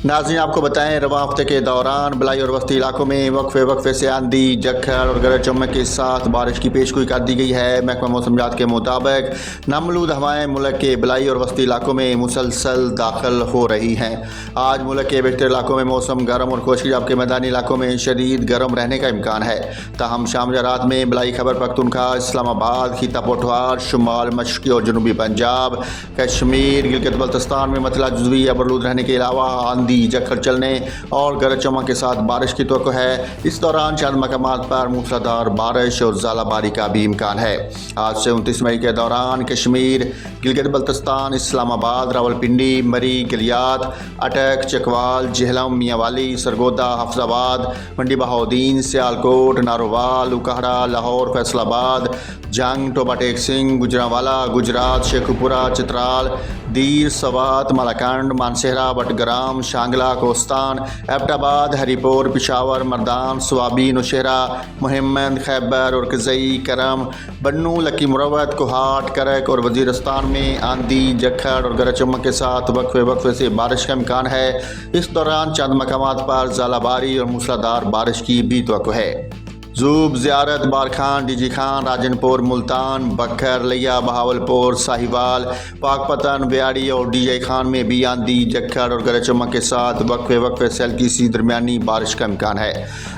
नाज़रीन, आपको बताएं रवां हफ्ते के दौरान बलाई और वस्ती इलाकों में वक्फे से आंधी, झक्खड़ और गरज चमक के साथ बारिश की पेशगोई कर दी गई है। महकमा मौसमियात के मुताबिक नामलूद हवाएं मुल्क के बलाई और वस्ती इलाकों में मुसलसल दाखिल हो रही हैं। आज मुल्क के बेहतर इलाकों में मौसम गर्म और खुश्क, जबकि मैदानी इलाकों में शदीद गर्म रहने का इम्कान है। ताहम शाम या रात में बलाई खैबर पख्तूनख्वा, इस्लामाबाद, खिता पोठवार, शुमाल मशरक़ी और जनूबी पंजाब, कश्मीर, गिलगित बल्तिस्तान में मतला जुज़वी या बरलूद रहने के अलावा आंधी, झक्खड़ चलने और गरज चमक के साथ बारिश की तवक्को है। इस दौरान चंद मकामात पर मूसलाधार बारिश और ज़ालाबारी का भी इम्कान है। आज से 29 मई के दौरान कश्मीर, गिलगित बल्तिस्तान, इस्लामाबाद, रावलपिंडी, मरी, गिलियात, अटक, चकवाल, जेहलम, मियांवाली, सरगोदा, हफ्जाबाद, मंडी बहाउद्दीन, सियालकोट, नारोवाल, उकाहड़ा, लाहौर, फैसलाबाद, जंग, टोबा टेक सिंह, गुजरांवाला, गुजरात, शेखुपुरा, चित्राल, दीर, सवात, मलाकंड, मानसेहरा, बटग्राम, शांगला, कोस्तान, एबटाबाद, हरीपुर, पिशावर, मर्दान, स्वाबी, नौशहरा, मुहिम्मद, खैबर और कज़ई, करम, बन्नू, लकी मुरवत, कोहाट, करक और वज़ीरस्तान में आंधी, झक्खड़ और गरज चमक के साथ वक्फे से बारिश का इम्कान है। इस दौरान चंद मकामात पर ज़ालाबारी और मूसलाधार बारिश की भी तवक्को है। ज़ूब, ज़ियारत, बारखान, डीजी खान, राजनपुर, मुल्तान, बखर, लिया, बहावलपुर, साहिवाल, पाकपतन, ब्याड़ी और डीजे खान में भी आंधी, झक्खड़ और गरज चमक के साथ वक्फे से हल्की सी दरमियानी बारिश का इम्कान है।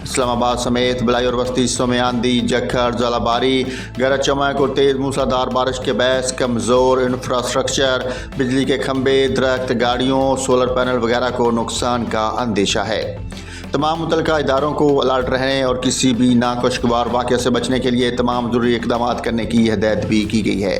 इस्लामाबाद समेत बलाई और वस्ती हिस्सों में आंधी, झक्खड़, ज़ालाबारी, गरज चमक और तेज़ मूसलाधार बारिश के बायस कमज़ोर इंफ्रास्ट्रक्चर, बिजली के खंभे, दरख्त, गाड़ियों, सोलर पैनल वगैरह को नुकसान का अंदेशा है। तमाम मुतल्लिका इदारों को अलर्ट रहने और किसी भी नाखुशगवार वाक़े से बचने के लिए तमाम ज़रूरी इक़दामात करने की हिदायत भी की गई है।